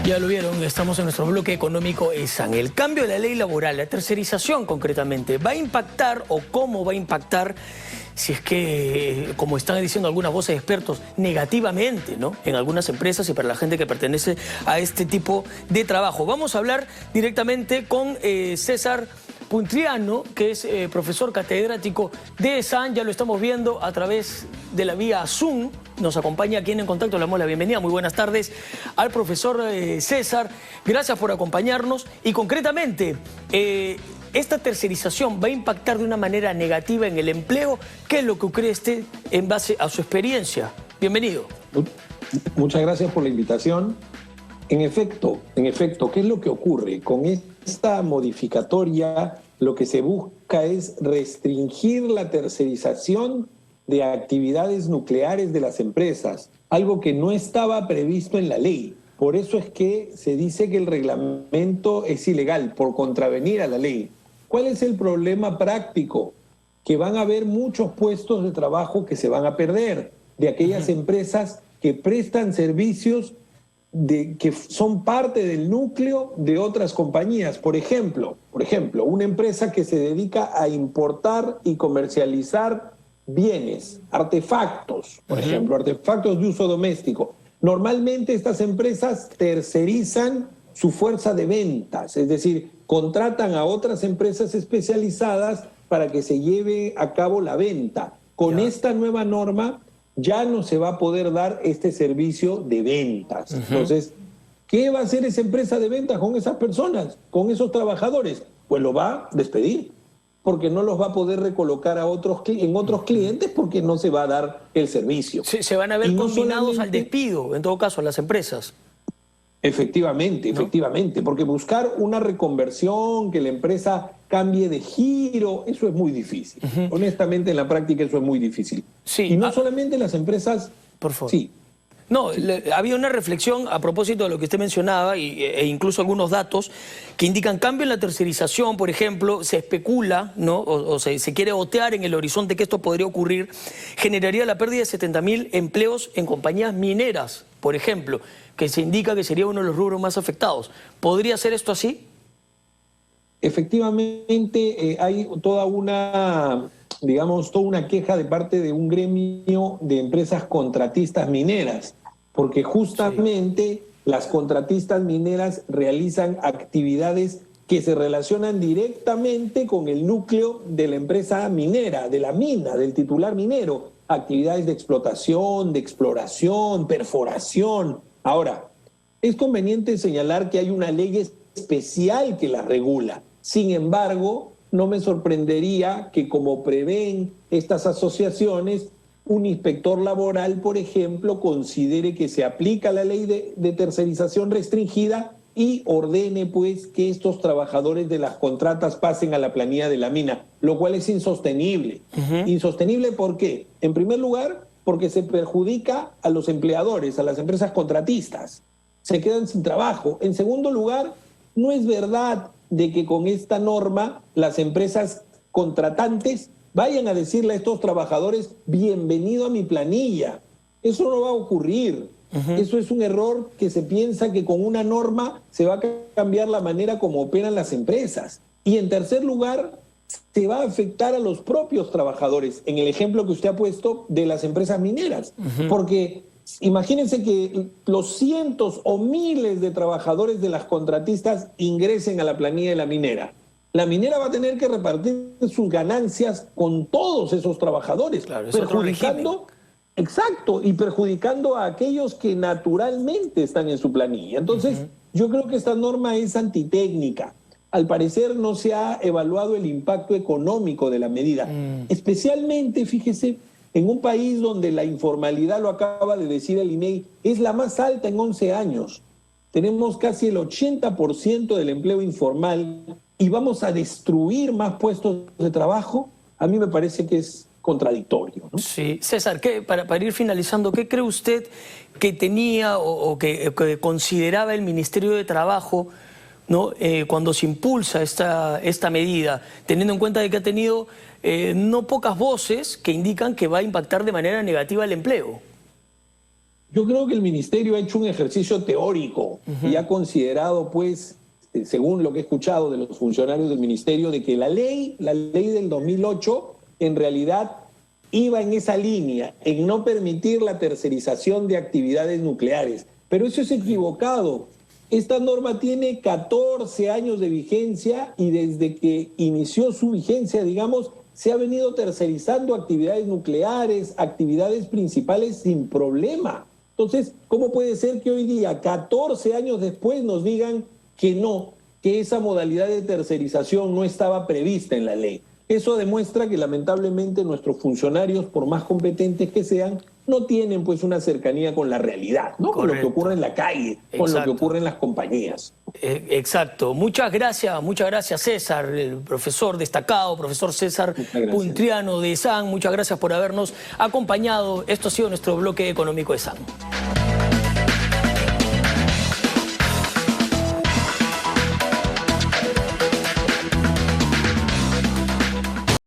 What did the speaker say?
Ya lo vieron, estamos en nuestro bloque económico ESAN. El cambio de la ley laboral, la tercerización concretamente, ¿va a impactar o cómo va a impactar, si es que, como están diciendo algunas voces de expertos, negativamente, ¿no?, en algunas empresas y para la gente que pertenece a este tipo de trabajo? Vamos a hablar directamente con César Puntriano, que es profesor catedrático de ESAN. Ya lo estamos viendo a través de la vía Zoom. Nos acompaña aquí en Contacto. Le damos la bienvenida. Muy buenas tardes al profesor César. Gracias por acompañarnos. Y concretamente, ¿esta tercerización va a impactar de una manera negativa en el empleo? ¿Qué es lo que cree usted en base a su experiencia? Bienvenido. Muchas gracias por la invitación. En efecto, ¿qué es lo que ocurre? Con esta modificatoria, lo que se busca es restringir la tercerización de actividades nucleares de las empresas, algo que no estaba previsto en la ley. Por eso es que se dice que el reglamento es ilegal, por contravenir a la ley. ¿Cuál es el problema práctico? Que van a haber muchos puestos de trabajo que se van a perder de aquellas empresas que prestan servicios que son parte del núcleo de otras compañías. Por ejemplo, una empresa que se dedica a importar y comercializar bienes, artefactos, por ejemplo, artefactos de uso doméstico. Normalmente estas empresas tercerizan su fuerza de ventas, es decir, contratan a otras empresas especializadas para que se lleve a cabo la venta. Con esta nueva norma ya no se va a poder dar este servicio de ventas. Entonces, ¿qué va a hacer esa empresa de ventas con esas personas, con esos trabajadores? Pues lo va a despedir, porque no los va a poder recolocar en otros clientes, porque no se va a dar el servicio. Se van a ver combinados al despido, en todo caso, las empresas. Efectivamente, porque buscar una reconversión, que la empresa cambie de giro, eso es muy difícil. Honestamente, en la práctica eso es muy difícil. Sí. Y no solamente las empresas... Por favor. Sí. No, había una reflexión a propósito de lo que usted mencionaba e incluso algunos datos que indican cambio en la tercerización. Por ejemplo, se especula, ¿no?, o se quiere botear en el horizonte que esto podría ocurrir. Generaría la pérdida de 70.000 empleos en compañías mineras, por ejemplo, que se indica que sería uno de los rubros más afectados. ¿Podría ser esto así? Efectivamente, hay toda una queja de parte de un gremio de empresas contratistas mineras, porque justamente las contratistas mineras realizan actividades que se relacionan directamente con el núcleo de la empresa minera, de la mina, del titular minero, actividades de explotación, de exploración, perforación. Ahora, es conveniente señalar que hay una ley especial que la regula. Sin embargo, no me sorprendería que, como prevén estas asociaciones, un inspector laboral, por ejemplo, considere que se aplica la ley de tercerización restringida y ordene, pues, que estos trabajadores de las contratas pasen a la planilla de la mina, lo cual es insostenible. ¿Insostenible por qué? En primer lugar, porque se perjudica a los empleadores, a las empresas contratistas. Se quedan sin trabajo. En segundo lugar, no es verdad de que con esta norma las empresas contratantes vayan a decirle a estos trabajadores: bienvenido a mi planilla. Eso no va a ocurrir. Eso es un error, que se piensa que con una norma se va a cambiar la manera como operan las empresas. Y en tercer lugar, se va a afectar a los propios trabajadores, en el ejemplo que usted ha puesto de las empresas mineras. Porque imagínense que los cientos o miles de trabajadores de las contratistas ingresen a la planilla de la minera. La minera va a tener que repartir sus ganancias con todos esos trabajadores, claro, perjudicando a aquellos que naturalmente están en su planilla. Entonces, yo creo que esta norma es antitécnica. Al parecer no se ha evaluado el impacto económico de la medida. Especialmente, fíjese, en un país donde la informalidad, lo acaba de decir el INEGI, es la más alta en 11 años. Tenemos casi el 80% del empleo informal y vamos a destruir más puestos de trabajo. A mí me parece que es contradictorio, ¿no? Sí. César, para ir finalizando, ¿qué cree usted que tenía o que consideraba el Ministerio de Trabajo, ¿no?, cuando se impulsa esta medida, teniendo en cuenta de que ha tenido no pocas voces que indican que va a impactar de manera negativa el empleo? Yo creo que el ministerio ha hecho un ejercicio teórico y ha considerado, pues, según lo que he escuchado de los funcionarios del ministerio, de que la ley del 2008, en realidad iba en esa línea, en no permitir la tercerización de actividades nucleares. Pero eso es equivocado. Esta norma tiene 14 años de vigencia y desde que inició su vigencia, digamos, se ha venido tercerizando actividades nucleares, actividades principales sin problema. Entonces, ¿cómo puede ser que hoy día, 14 años después, nos digan que no, que esa modalidad de tercerización no estaba prevista en la ley? Eso demuestra que lamentablemente nuestros funcionarios, por más competentes que sean, no tienen pues una cercanía con la realidad, ¿no? Con lo que ocurre en la calle, con lo que ocurre en las compañías. Exacto. Muchas gracias César, el profesor destacado, profesor César Puntriano de SAN. Muchas gracias por habernos acompañado. Esto ha sido nuestro bloque económico de SAN.